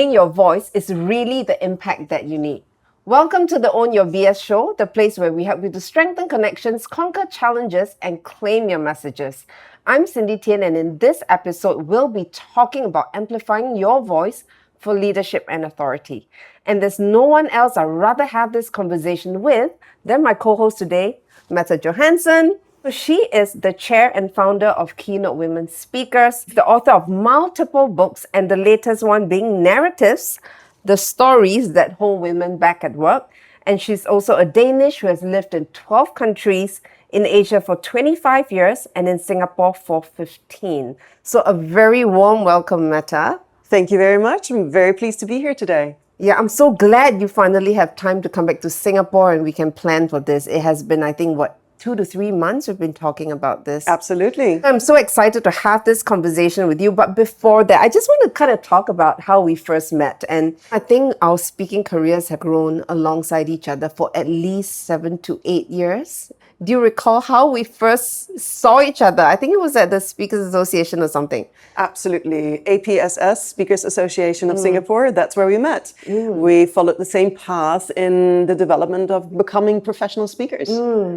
owning your voice is really the impact that you need. Welcome to the Own Your VS show, the place where we help you to strengthen connections, conquer challenges, and claim your messages. I'm Cindy Tien, and in this episode, we'll be talking about amplifying your voice for leadership and authority. And there's no one else I'd rather have this conversation with than my co-host today, Mette Johansson. She is the chair and founder of KeyNote Women Speakers, the author of multiple books, and the latest one being Narratives, the stories that hold women back at work. And she's also a Danish who has lived in 12 countries, in Asia for 25 years, and in Singapore for 15. So a very warm welcome, Mette. Thank you very much. I'm very pleased to be here today. Yeah, I'm so glad you finally have time to come back to Singapore and we can plan for this. It has been, I think, 2 to 3 months we've been talking about this. Absolutely. I'm so excited to have this conversation with you. But before that, I just want to kind of talk about how we first met. And I think our speaking careers have grown alongside each other for at least 7 to 8 years. Do you recall how we first saw each other? I think it was at the Speakers Association or something. Absolutely. APSS, Speakers Association of Singapore, that's where we met. We followed the same path in the development of becoming professional speakers.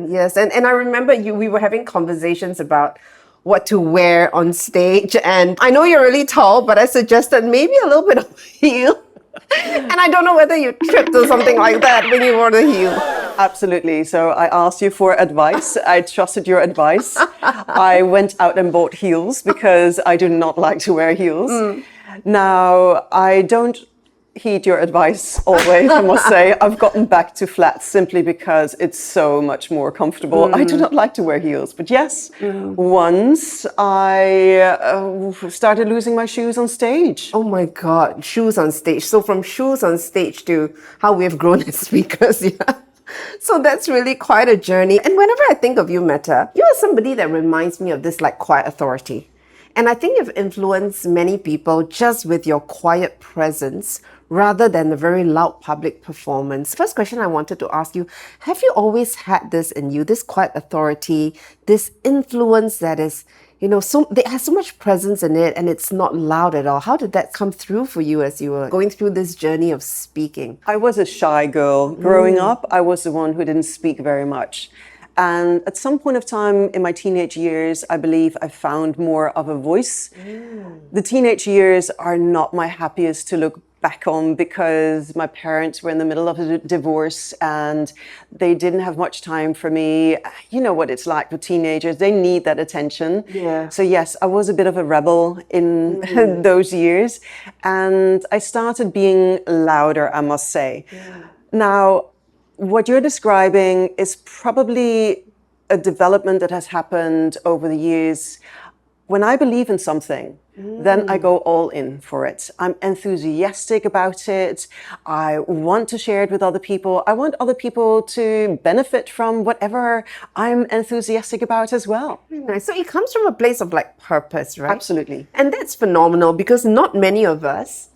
Yes, and I remember we were having conversations about what to wear on stage. And I know you're really tall, but I suggested maybe a little bit of heel. And I don't know whether you tripped or something like that when you wore the heel. Absolutely. So I asked you for advice. I trusted your advice. I went out and bought heels because I do not like to wear heels. Now, I don't heed your advice always, I must say. I've gotten back to flats simply because it's so much more comfortable. I do not like to wear heels. But yes, once I started losing my shoes on stage. Oh my God, shoes on stage. So from shoes on stage to how we've grown as speakers, yeah. So that's really quite a journey. And whenever I think of you, Mette, you are somebody that reminds me of this like quiet authority. And I think you've influenced many people just with your quiet presence rather than the very loud public performance. First question I wanted to ask you, have you always had this in you, this quiet authority, this influence that is, it has so much presence in it and it's not loud at all? How did that come through for you as you were going through this journey of speaking? I was a shy girl. Growing up, I was the one who didn't speak very much. And at some point of time in my teenage years, I believe I found more of a voice. The teenage years are not my happiest to look back on because my parents were in the middle of a divorce and they didn't have much time for me. You know what it's like with teenagers. They need that attention. Yeah. So yes, I was a bit of a rebel in those years. And I started being louder, I must say. Yeah. Now, what you're describing is probably a development that has happened over the years. When I believe in something, then I go all in for it. I'm enthusiastic about it. I want to share it with other people. I want other people to benefit from whatever I'm enthusiastic about as well. Nice. So it comes from a place of like purpose, right? Absolutely. And that's phenomenal because not many of us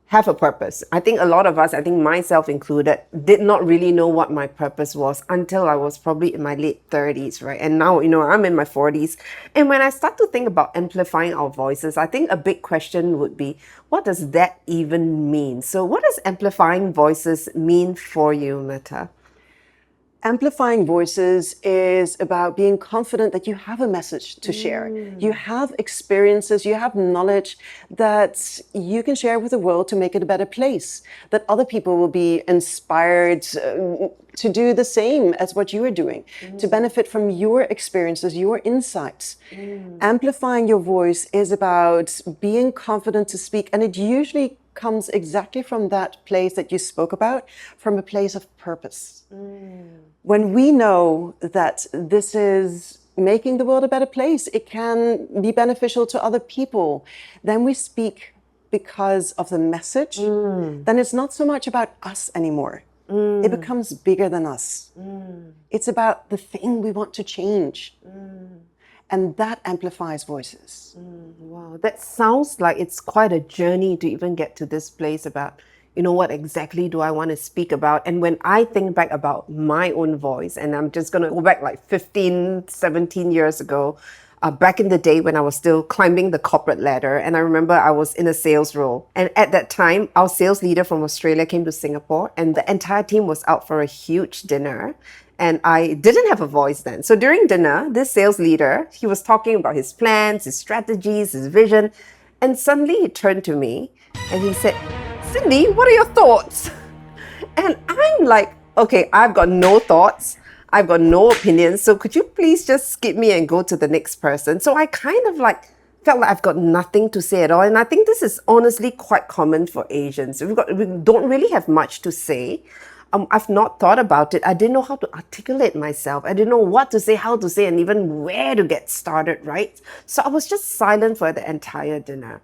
have a purpose. I think a lot of us, I think myself included, did not really know what my purpose was until I was probably in my late 30s, right? And now, I'm in my 40s. And when I start to think about amplifying our voices, I think a big question would be, what does that even mean? So what does amplifying voices mean for you, Mette? Amplifying voices is about being confident that you have a message to share. You have experiences, you have knowledge that you can share with the world to make it a better place, that other people will be inspired to do the same as what you are doing, to benefit from your experiences, your insights. Amplifying your voice is about being confident to speak, and it usually comes exactly from that place that you spoke about, from a place of purpose. When we know that this is making the world a better place, it can be beneficial to other people, then we speak because of the message, then it's not so much about us anymore. It becomes bigger than us. It's about the thing we want to change. And that amplifies voices. Wow, that sounds like it's quite a journey to even get to this place about, what exactly do I want to speak about? And when I think back about my own voice, and I'm just going to go back like 15, 17 years ago, back in the day when I was still climbing the corporate ladder. And I remember I was in a sales role. And at that time, our sales leader from Australia came to Singapore, and the entire team was out for a huge dinner. And I didn't have a voice then. So during dinner, this sales leader, he was talking about his plans, his strategies, his vision. And suddenly he turned to me and he said, Cindy, what are your thoughts? And I'm like, okay, I've got no thoughts. I've got no opinions. So could you please just skip me and go to the next person? So I kind of like felt like I've got nothing to say at all. And I think this is honestly quite common for Asians. We don't really have much to say. I've not thought about it. I didn't know how to articulate myself. I didn't know what to say, how to say, and even where to get started, right? So I was just silent for the entire dinner.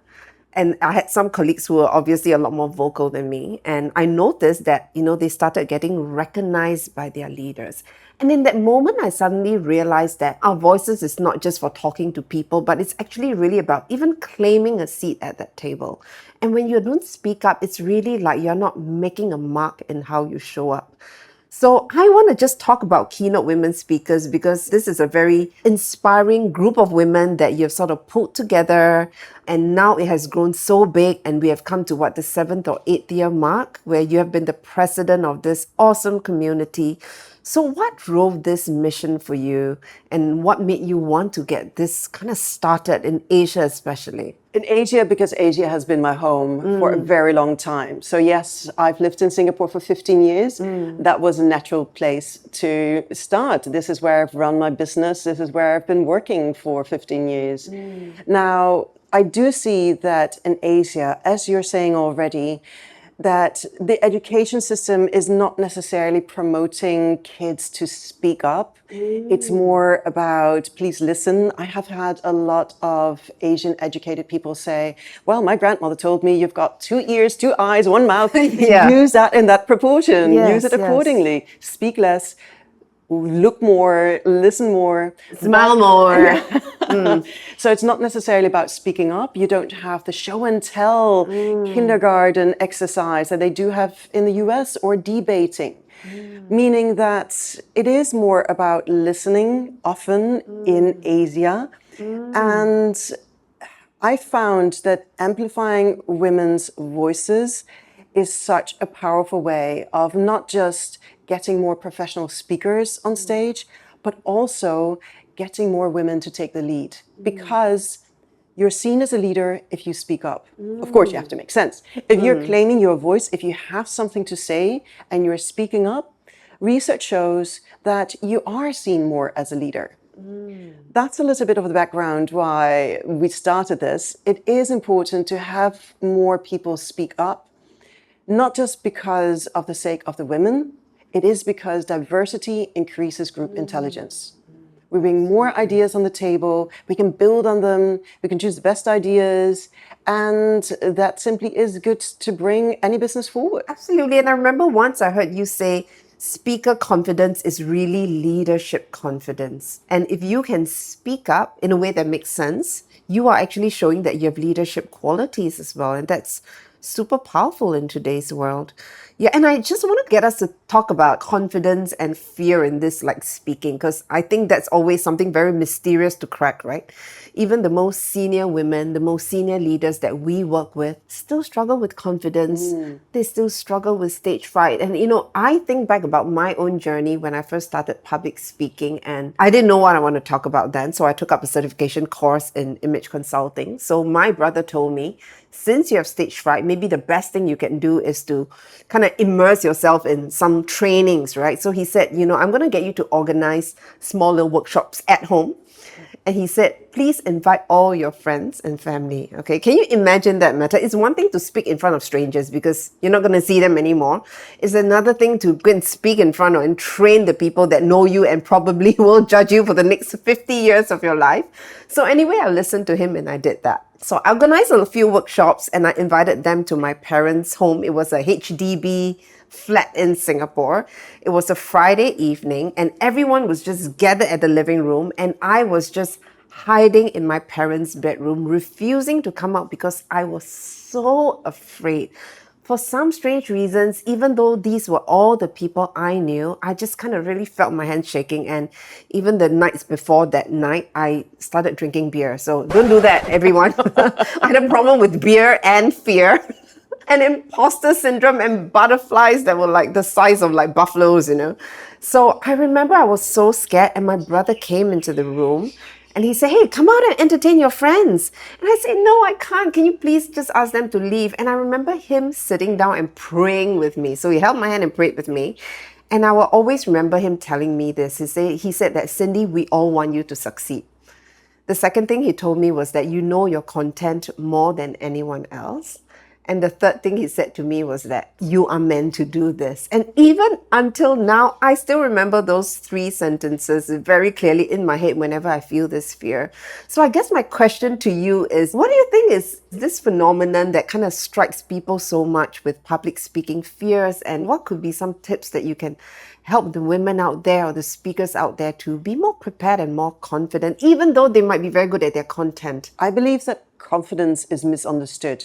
And I had some colleagues who were obviously a lot more vocal than me. And I noticed that, they started getting recognized by their leaders. And in that moment, I suddenly realized that our voices is not just for talking to people, but it's actually really about even claiming a seat at that table. And when you don't speak up, it's really like you're not making a mark in how you show up. So I want to just talk about KeyNote Women Speakers because this is a very inspiring group of women that you've sort of pulled together, and now it has grown so big, and we have come to the 7th or 8th year mark where you have been the president of this awesome community. So what drove this mission for you, and what made you want to get this kind of started in Asia especially? In Asia, because Asia has been my home for a very long time. So yes, I've lived in Singapore for 15 years. That was a natural place to start. This is where I've run my business. This is where I've been working for 15 years. Now, I do see that in Asia, as you're saying already, that the education system is not necessarily promoting kids to speak up. It's more about, please listen. I have had a lot of Asian educated people say, well, my grandmother told me you've got 2 ears, 2 eyes, 1 mouth. Yeah. Use that in that proportion. Yes, Use it accordingly. Speak less. Look more, listen more, smile more. So it's not necessarily about speaking up. You don't have the show and tell kindergarten exercise that they do have in the US, or debating, meaning that it is more about listening often in Asia. And I found that amplifying women's voices is such a powerful way of not just getting more professional speakers on stage, but also getting more women to take the lead, because you're seen as a leader if you speak up. Of course, you have to make sense. If you're claiming your voice, if you have something to say and you're speaking up, research shows that you are seen more as a leader. That's a little bit of the background why we started this. It is important to have more people speak up, not just because of the sake of the women. It is because diversity increases group intelligence. We bring more ideas on the table, we can build on them, we can choose the best ideas, and that simply is good to bring any business forward. Absolutely. And I remember once I heard you say, speaker confidence is really leadership confidence. And if you can speak up in a way that makes sense, you are actually showing that you have leadership qualities as well. And that's super powerful in today's world. Yeah, and I just want to get us to talk about confidence and fear in this, like speaking, because I think that's always something very mysterious to crack, right? Even the most senior women, the most senior leaders that we work with still struggle with confidence. They still struggle with stage fright. And, I think back about my own journey when I first started public speaking, and I didn't know what I want to talk about then. So I took up a certification course in image consulting. So my brother told me, since you have stage fright, maybe the best thing you can do is to kind of immerse yourself in some trainings, right? So he said, I'm going to get you to organize small little workshops at home. And he said, please invite all your friends and family. Okay, can you imagine that, Mette? It's one thing to speak in front of strangers because you're not going to see them anymore. It's another thing to go and speak in front of and train the people that know you and probably will judge you for the next 50 years of your life. So anyway, I listened to him and I did that. So I organized a few workshops and I invited them to my parents' home. It was a HDB flat in Singapore. It was a Friday evening and everyone was just gathered at the living room, and I was just hiding in my parents' bedroom, refusing to come out because I was so afraid. For some strange reasons, even though these were all the people I knew, I just kind of really felt my hands shaking. And even the nights before that night, I started drinking beer. So don't do that, everyone. I had a problem with beer and fear. And imposter syndrome and butterflies that were like the size of like buffaloes, you know. So I remember I was so scared, and my brother came into the room and he said, "Hey, come out and entertain your friends." And I said, "No, I can't. Can you please just ask them to leave?" And I remember him sitting down and praying with me. So he held my hand and prayed with me. And I will always remember him telling me this. He said that, "Cindy, we all want you to succeed." The second thing he told me was that you know your content more than anyone else. And the third thing he said to me was that you are meant to do this. And even until now, I still remember those three sentences very clearly in my head whenever I feel this fear. So I guess my question to you is, what do you think is this phenomenon that kind of strikes people so much with public speaking fears? And what could be some tips that you can help the women out there or the speakers out there to be more prepared and more confident, even though they might be very good at their content? I believe that confidence is misunderstood.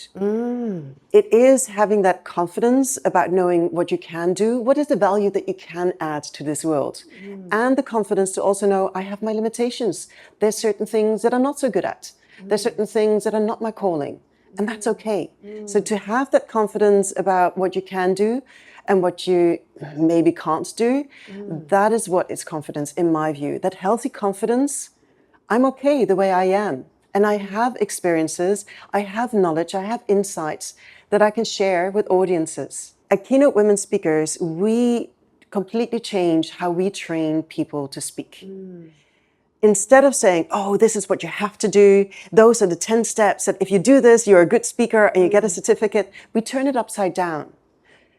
It is having that confidence about knowing what you can do, what is the value that you can add to this world, and the confidence to also know I have my limitations. There's certain things that I'm not so good at. There's certain things that are not my calling, and that's okay. So to have that confidence about what you can do and what you maybe can't do, that is what is confidence in my view. That healthy confidence, I'm okay the way I am. And I have experiences, I have knowledge, I have insights that I can share with audiences. At KeyNote Women Speakers, we completely change how we train people to speak. Instead of saying, oh, this is what you have to do, those are the 10 steps, that if you do this, you're a good speaker and you get a certificate, we turn it upside down.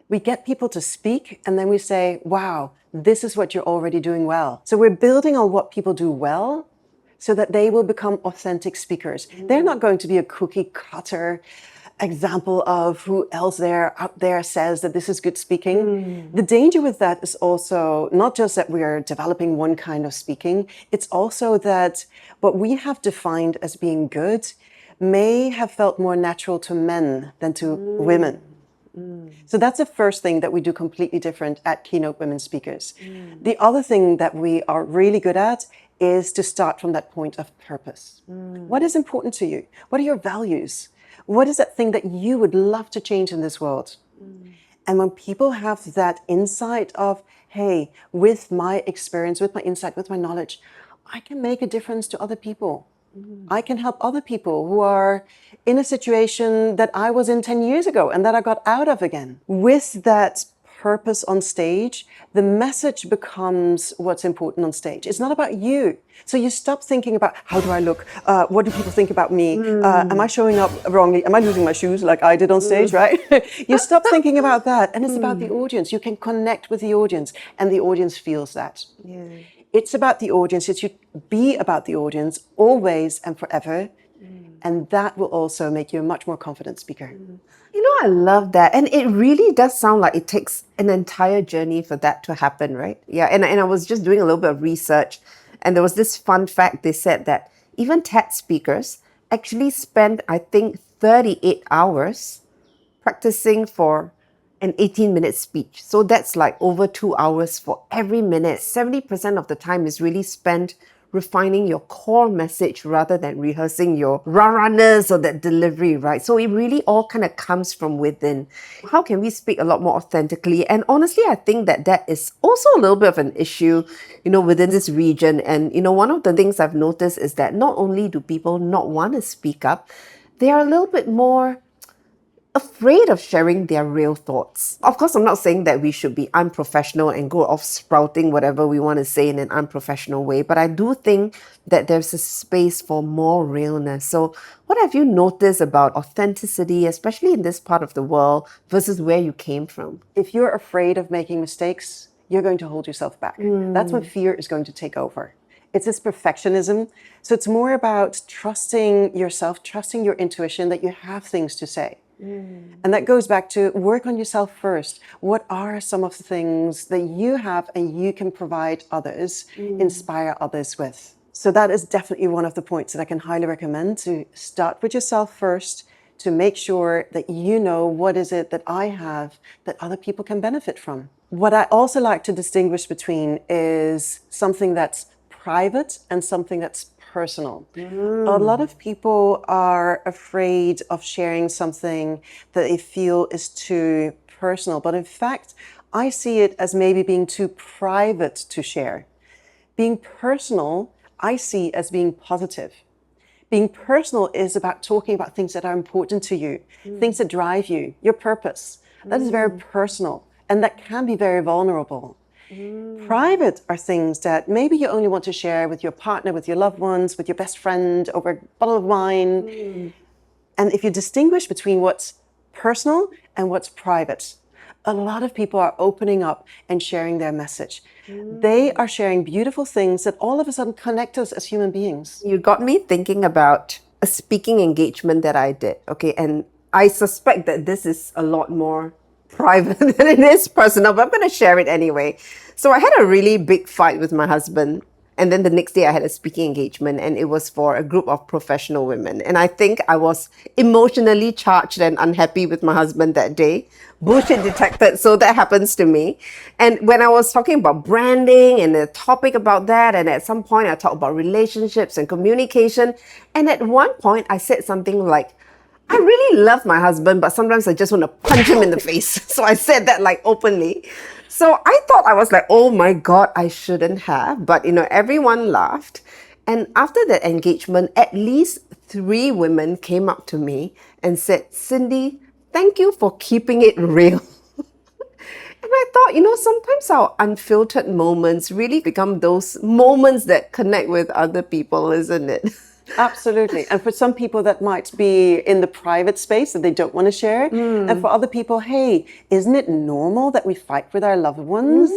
We get people to speak and then we say, wow, this is what you're already doing well. So we're building on what people do well, so that they will become authentic speakers. They're not going to be a cookie cutter example of who else out there says that this is good speaking. The danger with that is also not just that we are developing one kind of speaking, it's also that what we have defined as being good may have felt more natural to men than to women. So that's the first thing that we do completely different at KeyNote Women Speakers. The other thing that we are really good at is to start from that point of purpose. What is important to you? What are your values? What is that thing that you would love to change in this world? And when people have that insight of, hey, with my experience, with my insight, with my knowledge, I can make a difference to other people. I can help other people who are in a situation that I was in 10 years ago and that I got out of again. With that purpose on stage, the message becomes what's important on stage. It's not about you. So you stop thinking about, how do I look? What do people think about me? Am I showing up wrongly? Am I losing my shoes like I did on stage, right? You stop thinking about that. And it's about the audience. You can connect with the audience and the audience feels that. It's about the audience. It should be about the audience always and forever. And that will also make you a much more confident speaker. You know, I love that. And it really does sound like it takes an entire journey for that to happen, right? Yeah. And I was just doing a little bit of research, and there was this fun fact. They said that even TED speakers actually spend, I think, 38 hours practicing for an 18-minute speech. So that's like over 2 hours for every minute. 70% of the time is really spent refining your core message rather than rehearsing your rah-rahness or that delivery, right? So it really all kind of comes from within. How can we speak a lot more authentically? And honestly, I think that is also a little bit of an issue, within this region. And, one of the things I've noticed is that not only do people not want to speak up, they are a little bit more afraid of sharing their real thoughts. Of course, I'm not saying that we should be unprofessional and go off sprouting whatever we want to say in an unprofessional way, but I do think that there's a space for more realness. So what have you noticed about authenticity, especially in this part of the world, versus where you came from? If you're afraid of making mistakes, you're going to hold yourself back. That's when fear is going to take over. It's this perfectionism. So it's more about trusting yourself, trusting your intuition that you have things to say. And that goes back to work on yourself first. What are some of the things that you have and you can provide others, inspire others with? So that is definitely one of the points that I can highly recommend, to start with yourself first, to make sure that you know what is it that I have that other people can benefit from. What I also like to distinguish between is something that's private and something that's personal. A lot of people are afraid of sharing something that they feel is too personal, but in fact, I see it as maybe being too private to share. Being personal, I see as being positive. Being personal is about talking about things that are important to you, things that drive you, your purpose. That is very personal, and that can be very vulnerable. Private are things that maybe you only want to share with your partner, with your loved ones, with your best friend, over a bottle of wine. And if you distinguish between what's personal and what's private, a lot of people are opening up and sharing their message. They are sharing beautiful things that all of a sudden connect us as human beings. You got me thinking about a speaking engagement that I did. Okay. And I suspect that this is a lot more private than it is personal, but I'm going to share it anyway. So I had a really big fight with my husband. And then the next day I had a speaking engagement, and it was for a group of professional women. And I think I was emotionally charged and unhappy with my husband that day. Bullshit detected, so that happens to me. And when I was talking about branding and a topic about that, and at some point I talked about relationships and communication. And at one point I said something like, I really love my husband, but sometimes I just want to punch him in the face. So I said that like openly. So I thought, I was like, oh my God, I shouldn't have. But, everyone laughed. And after that engagement, at least 3 women came up to me and said, Cindy, thank you for keeping it real. And I thought, sometimes our unfiltered moments really become those moments that connect with other people, isn't it? Absolutely. And for some people, that might be in the private space that they don't want to share. And for other people, hey, isn't it normal that we fight with our loved ones?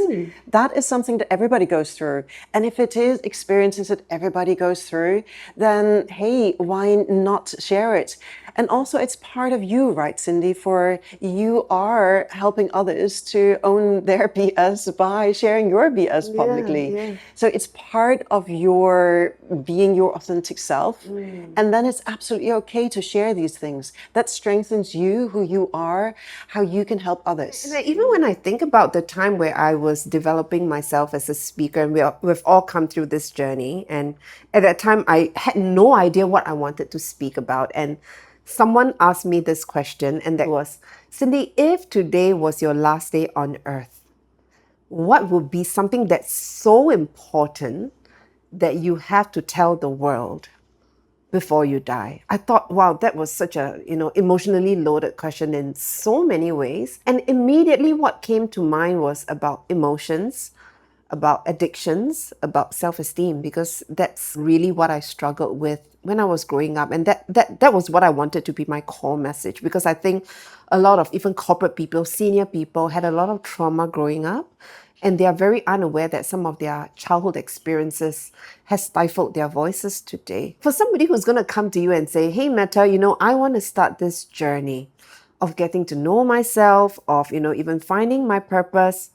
That is something that everybody goes through. And if it is experiences that everybody goes through, then hey, why not share it? And also, it's part of you, right, Cindy? For you are helping others to own their BS by sharing your BS publicly. Yeah. So it's part of your being your authentic self. And then it's absolutely okay to share these things. That strengthens you, who you are, how you can help others. And even when I think about the time where I was developing myself as a speaker, and we've all come through this journey, and at that time I had no idea what I wanted to speak about. And someone asked me this question, and that was, Cindy, if today was your last day on earth, what would be something that's so important that you have to tell the world before you die? I thought, wow, that was such a, emotionally loaded question in so many ways. And immediately what came to mind was about emotions, about addictions, about self-esteem, because that's really what I struggled with when I was growing up. And that was what I wanted to be my core message, because I think a lot of even corporate people, senior people, had a lot of trauma growing up. And they are very unaware that some of their childhood experiences has stifled their voices today. For somebody who's going to come to you and say, hey, Mette, I want to start this journey of getting to know myself, of, even finding my purpose,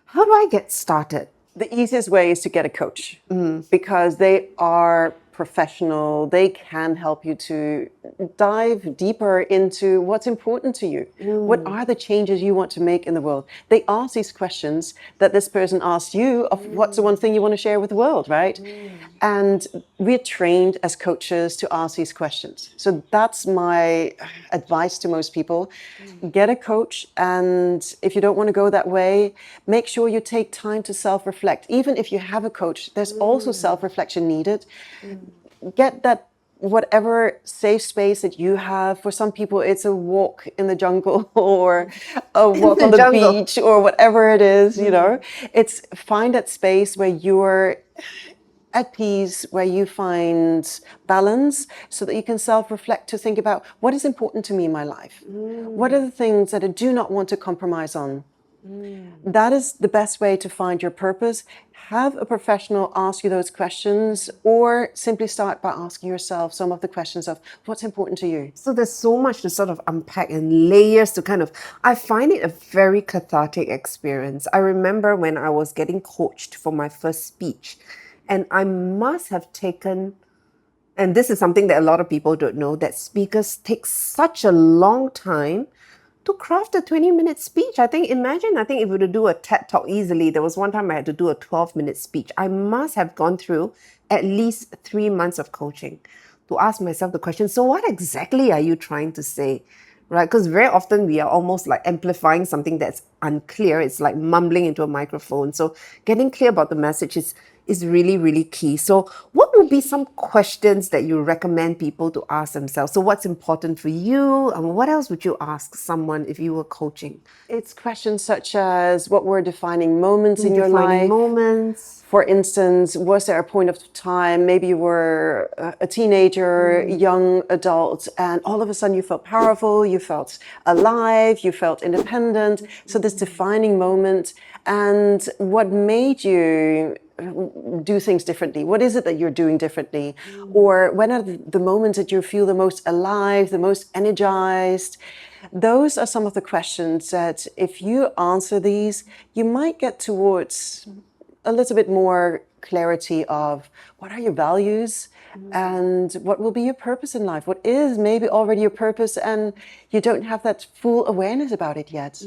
how do I get started? The easiest way is to get a coach because they are professional. They can help you to dive deeper into what's important to you. What are the changes you want to make in the world? They ask these questions that this person asked you of what's the one thing you want to share with the world, right? And we're trained as coaches to ask these questions. So that's my advice to most people. Get a coach, and if you don't want to go that way, make sure you take time to self-reflect. Even if you have a coach, there's also self-reflection needed. Get that whatever safe space that you have. For some people, it's a walk in the jungle or a walk on the beach or whatever it is, It's find that space where you're at peace, where you find balance, so that you can self-reflect to think about what is important to me in my life. What are the things that I do not want to compromise on? That is the best way to find your purpose. Have a professional ask you those questions, or simply start by asking yourself some of the questions of what's important to you. So there's so much to sort of unpack and layers to I find it a very cathartic experience. I remember when I was getting coached for my first speech, and I must have taken And this is something that a lot of people don't know, that speakers take such a long time to craft a 20-minute speech. I think if we were to do a TED Talk easily, there was one time I had to do a 12-minute speech. I must have gone through at least 3 months of coaching to ask myself the question, so what exactly are you trying to say? Right? Because very often we are almost like amplifying something that's unclear. It's like mumbling into a microphone. So getting clear about the message is really, really key. So what would be some questions that you recommend people to ask themselves? So what's important for you? And what else would you ask someone if you were coaching? It's questions such as, what were defining moments in your Defining life? moments. For instance, was there a point of time, maybe you were a teenager, young adult, and all of a sudden you felt powerful, you felt alive, you felt independent. So this defining moment, and what made you do things differently? What is it that you're doing differently? Or when are the moments that you feel the most alive, the most energized? Those are some of the questions that if you answer these, you might get towards a little bit more clarity of what are your values and what will be your purpose in life. What is maybe already your purpose and you don't have that full awareness about it yet.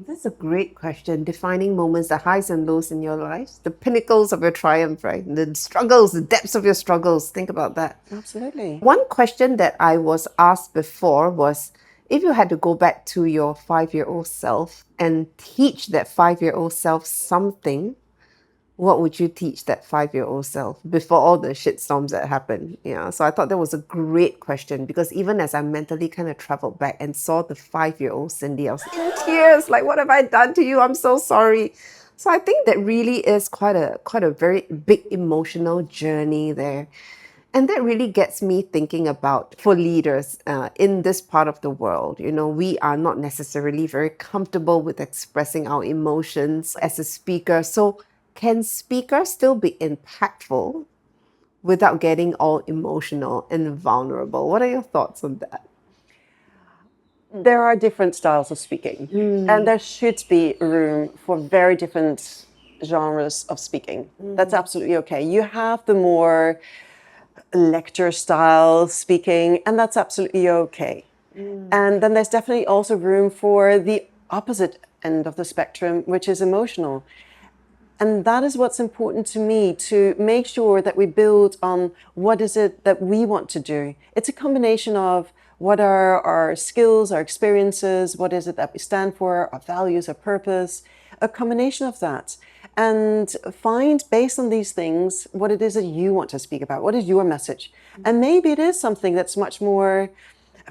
That's a great question. Defining moments, the highs and lows in your life, the pinnacles of your triumph, right? The struggles, the depths of your struggles. Think about that. Absolutely. One question that I was asked before was, if you had to go back to your 5-year-old self and teach that 5-year-old self something, what would you teach that 5-year-old self before all the shitstorms that happened? Yeah, so I thought that was a great question, because even as I mentally kind of traveled back and saw the 5-year-old Cindy, I was in tears, like, what have I done to you? I'm so sorry. So I think that really is quite a very big emotional journey there. And that really gets me thinking about, for leaders in this part of the world, we are not necessarily very comfortable with expressing our emotions as a speaker. So can speakers still be impactful without getting all emotional and vulnerable? What are your thoughts on that? There are different styles of speaking, and there should be room for very different genres of speaking. That's absolutely okay. You have the more lecture style speaking, and that's absolutely okay. And then there's definitely also room for the opposite end of the spectrum, which is emotional. And that is what's important to me, to make sure that we build on what is it that we want to do. It's a combination of what are our skills, our experiences, what is it that we stand for, our values, our purpose, a combination of that. And find, based on these things, what it is that you want to speak about. What is your message? And maybe it is something that's much more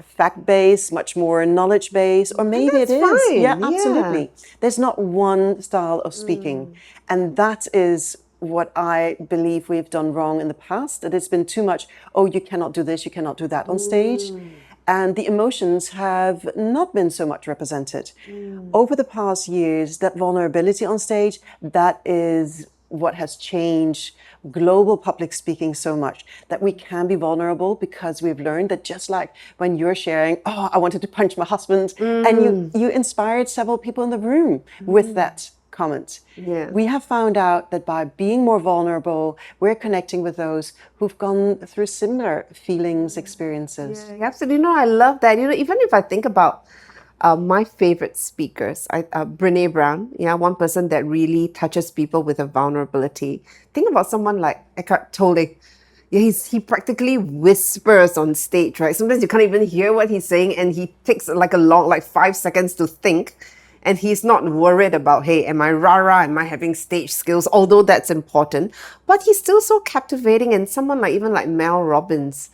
fact-based, much more knowledge-based, or maybe it is. Fine. Yeah, absolutely. There's not one style of speaking. And that is what I believe we've done wrong in the past, that it's been too much, oh, you cannot do this, you cannot do that on stage. And the emotions have not been so much represented. Over the past years, that vulnerability on stage, that is what has changed global public speaking so much, that we can be vulnerable, because we've learned that just like when you're sharing, oh, I wanted to punch my husband, and you inspired several people in the room with that comment. Yeah. We have found out that by being more vulnerable, we're connecting with those who've gone through similar feelings, experiences. Yeah, absolutely. I love that. Even if I think about my favorite speakers, Brene Brown, one person that really touches people with a vulnerability. Think about someone like Eckhart Tolle. Yeah, he practically whispers on stage, right? Sometimes you can't even hear what he's saying, and he takes like 5 seconds to think. And he's not worried about, hey, am I rah-rah? Am I having stage skills? Although that's important. But he's still so captivating. And someone even like Mel Robbins.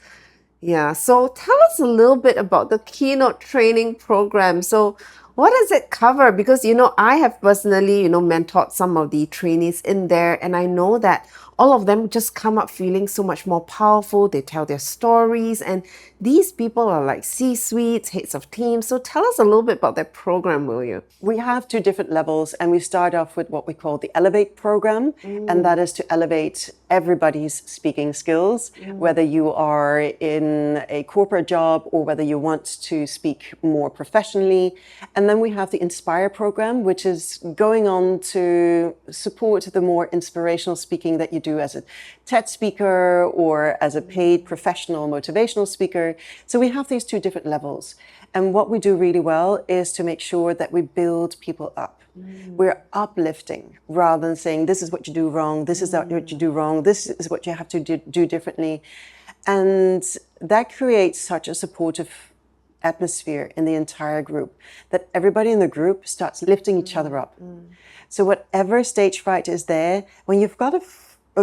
Yeah. So tell us a little bit about the KeyNote training program. So what does it cover? Because, I have personally, mentored some of the trainees in there. And I know that all of them just come up feeling so much more powerful. They tell their stories. And these people are like C-suites, heads of teams. So tell us a little bit about that program, will you? We have 2 different levels, and we start off with what we call the Elevate program, and that is to elevate everybody's speaking skills, whether you are in a corporate job or whether you want to speak more professionally. And then we have the Inspire program, which is going on to support the more inspirational speaking that you do as a TED speaker or as a paid professional motivational speaker. So we have these two different levels. And what we do really well is to make sure that we build people up. We're uplifting rather than saying, this is what you do wrong, this is what you do wrong, this is what you have to do differently. And that creates such a supportive atmosphere in the entire group that everybody in the group starts lifting each other up. So whatever stage fright is there, when you've got a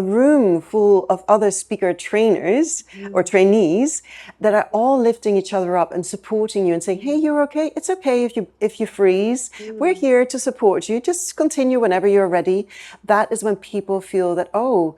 room full of other speaker trainers or trainees that are all lifting each other up and supporting you and saying, hey, you're okay. It's okay if you freeze. We're here to support you. Just continue whenever you're ready. That is when people feel that, oh,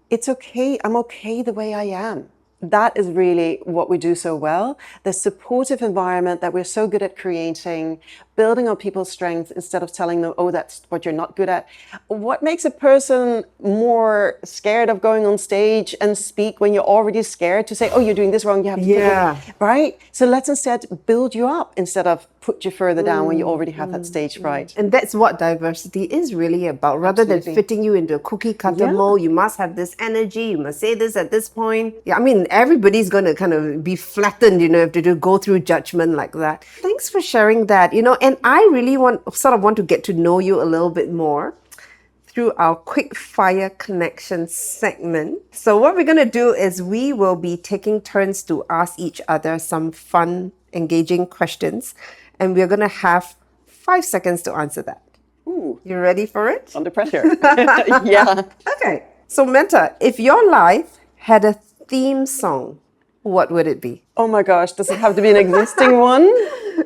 it's okay. I'm okay the way I am. That is really what we do so well. The supportive environment that we're so good at creating, building on people's strengths instead of telling them, oh, that's what you're not good at. What makes a person more scared of going on stage and speak when you're already scared to say, oh, you're doing this wrong, you have to right? So let's instead build you up instead of put you further down when you already have that stage fright. And that's what diversity is really about. Rather than fitting you into a cookie cutter mold, you must have this energy, you must say this at this point. Yeah, I mean, everybody's going to kind of be flattened, you know, if they do go through judgment like that. Thanks for sharing that, you know, and I really want to get to know you a little bit more through our quick fire connection segment. So what we're going to do is we will be taking turns to ask each other some fun, engaging questions, and we're going to have 5 seconds to answer that. Ooh. You ready for it? Under pressure. Yeah. Okay. So Mette, if your life had a theme song, what would it be? Oh my gosh, does it have to be an existing one?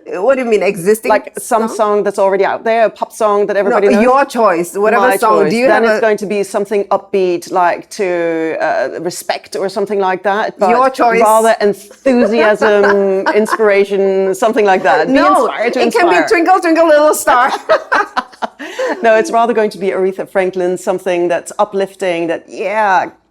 What do you mean, existing? Like some song that's already out there, a pop song that everybody knows? Your choice, whatever My song. choice. Do you then have it's going to be something upbeat, like to Respect or something like that. But your choice. Rather enthusiasm, inspiration, something like that. No, be inspired to it inspire. can be Twinkle, Twinkle, Little Star. No, it's rather going to be Aretha Franklin, something that's uplifting, that,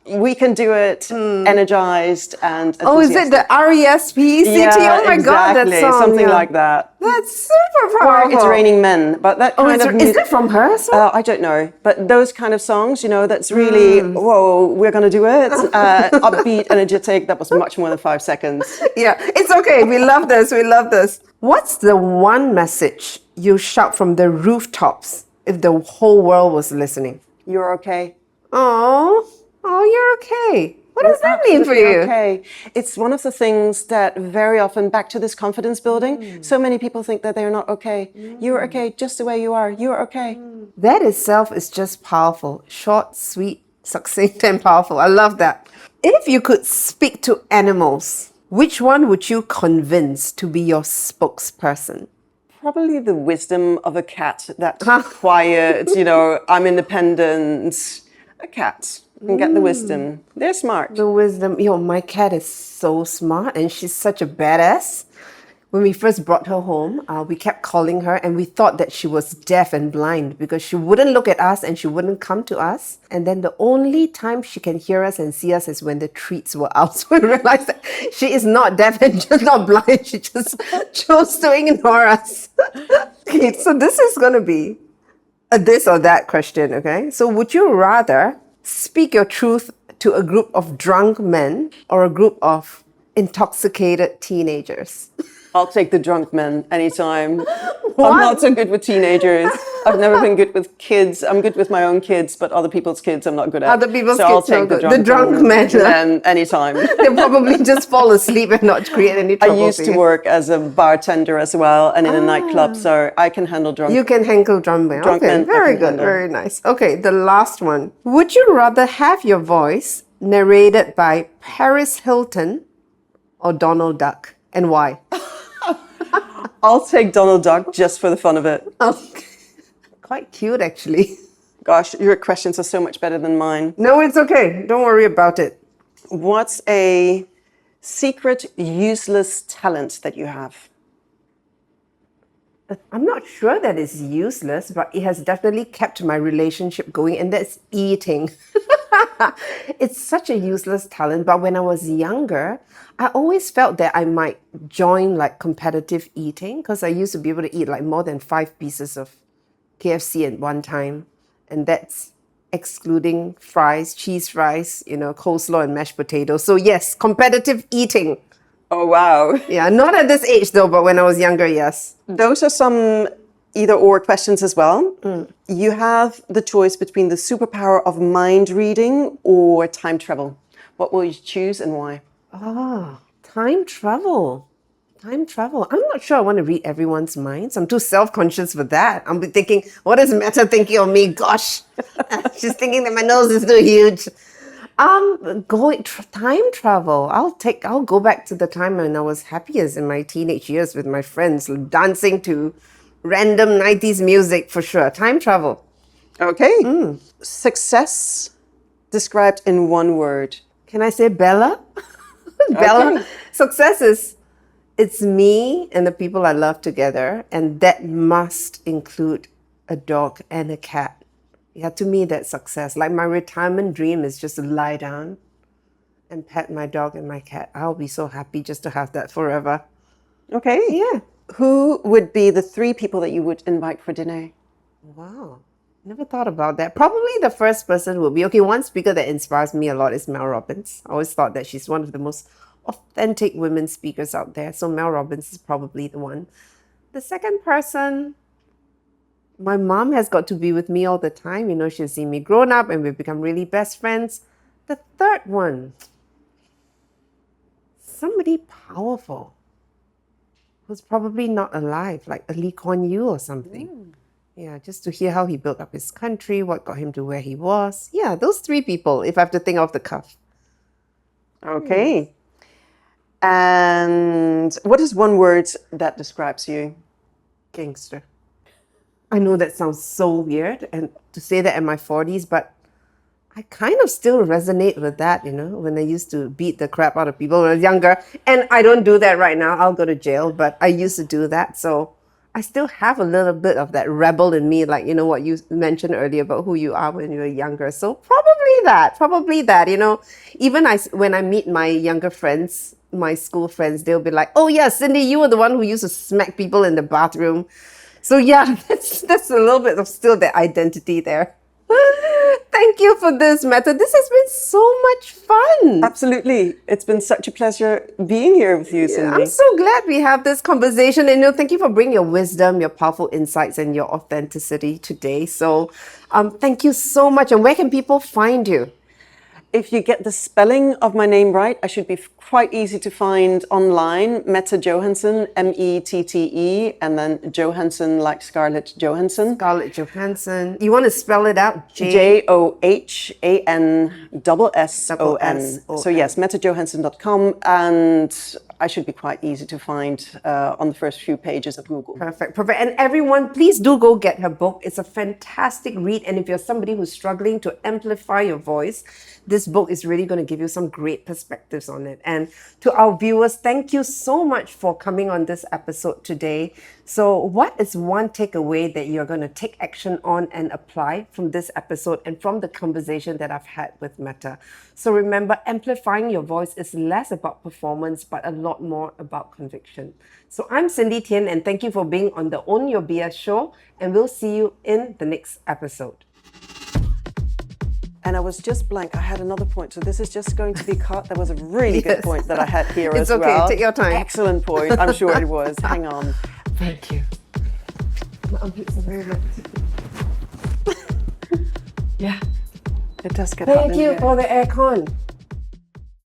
we can do it, energized and Oh, is it the R-E-S-P-E-C-T? Yeah, oh my God, that song. Something like that. That's super Or powerful. It's Raining Men, but that kind of is that from her song? I don't know, but those kind of songs, you know, that's really, whoa, we're going to do it. Upbeat, energetic, that was much more than 5 seconds. Yeah, it's okay. We love this. We love this. What's the one message you shout from the rooftops if the whole world was listening? You're okay. Oh, you're okay. What does that mean for you? Okay. It's one of the things that very often, back to this confidence building, so many people think that they're not okay. You're okay just the way you are. You're okay. That itself is just powerful. Short, sweet, succinct, and powerful. I love that. If you could speak to animals, which one would you convince to be your spokesperson? Probably the wisdom of a cat. That's quiet, you know, I'm independent. A cat. And get the wisdom. They're smart. The wisdom. My cat is so smart and she's such a badass. When we first brought her home, we kept calling her and we thought that she was deaf and blind because she wouldn't look at us and she wouldn't come to us. And then the only time she can hear us and see us is when the treats were out. So we realized that she is not deaf and just not blind. She just chose to ignore us. Okay, so this is going to be a this or that question, okay? So would you rather speak your truth to a group of drunk men or a group of intoxicated teenagers? I'll take the drunk men anytime. I'm not so good with teenagers. I've never been good with kids. I'm good with my own kids, but other people's kids I'm not good at. Other people's so kids I'll take no good. The drunk men. Anytime. They'll probably just fall asleep and not create any trouble. I used to work as a bartender as well and in a nightclub, so I can handle drunk. You can handle drunk men. Drunk okay, men, very good, handle. very nice. Okay, the last one. Would you rather have your voice narrated by Paris Hilton or Donald Duck, and why? I'll take Donald Duck just for the fun of it. Okay. Quite cute, actually. Gosh, your questions are so much better than mine. No, it's okay. Don't worry about it. What's a secret useless talent that you have? I'm not sure that it's useless, but it has definitely kept my relationship going, and that's eating. It's such a useless talent, but when I was younger, I always felt that I might join like competitive eating because I used to be able to eat like more than 5 pieces of KFC at one time, and that's excluding fries, cheese fries, coleslaw and mashed potatoes. So yes, competitive eating. Oh, wow. Yeah, not at this age though, but when I was younger, yes. Those are some either or questions as well. You have the choice between the superpower of mind reading or time travel. What will you choose and why? Time travel. Time travel. I'm not sure I want to read everyone's minds. I'm too self-conscious for that. I'm thinking, what is Mette thinking of me? Gosh, she's thinking that my nose is too huge. Time travel. I'll go back to the time when I was happiest in my teenage years with my friends, dancing to random 90s music for sure. Time travel. Okay. Success described in one word. Can I say Bella? Bella. Success is, it's me and the people I love together, and that must include a dog and a cat. Yeah, to me, that's success. Like my retirement dream is just to lie down and pet my dog and my cat. I'll be so happy just to have that forever. Okay. Yeah. Who would be the 3 people that you would invite for dinner? Wow. Never thought about that. Probably the first person would be, one speaker that inspires me a lot is Mel Robbins. I always thought that she's one of the most authentic women speakers out there. So Mel Robbins is probably the one. The second person, my mom has got to be with me all the time. She's seen me grown up and we've become really best friends. The third one, somebody powerful who's probably not alive, like a Lee Kuan Yew or something. Yeah, just to hear how he built up his country, what got him to where he was. Yeah, those 3 people, if I have to think off the cuff. Okay. And what is one word that describes you? Gangster. I know that sounds so weird and to say that in my 40s, but I kind of still resonate with that, when I used to beat the crap out of people when I was younger. And I don't do that right now. I'll go to jail, but I used to do that. So I still have a little bit of that rebel in me, like, what you mentioned earlier about who you are when you were younger. So probably that, even when I meet my younger friends, my school friends, they'll be like, oh yeah, Cindy, you were the one who used to smack people in the bathroom. So yeah, that's a little bit of still the identity there. Thank you for this, Mette. This has been so much fun. Absolutely. It's been such a pleasure being here with you, Cindy. I'm so glad we have this conversation. And thank you for bringing your wisdom, your powerful insights, and your authenticity today. So thank you so much. And where can people find you? If you get the spelling of my name right, I should be quite easy to find online. Mette Johansson, Mette, and then Johansson like Scarlett Johansson. Scarlett Johansson. You want to spell it out? Johansson. So yes, mettejohansson.com, and I should be quite easy to find on the first few pages of Google. Perfect. And everyone, please do go get her book. It's a fantastic read. And if you're somebody who's struggling to amplify your voice, this book is really going to give you some great perspectives on it. And to our viewers, thank you so much for coming on this episode today. So what is one takeaway that you're going to take action on and apply from this episode and from the conversation that I've had with Mette? So remember, amplifying your voice is less about performance, but a lot more about conviction. So I'm Cindy Tien, and thank you for being on the Own Your BS show, and we'll see you in the next episode. And I was just blank. I had another point, so this is just going to be cut. There was a really good point that I had here as well. It's okay, take your time. Excellent point. I'm sure it was. Hang on. Thank you. Yeah, it does get hot in Thank you here. for the aircon.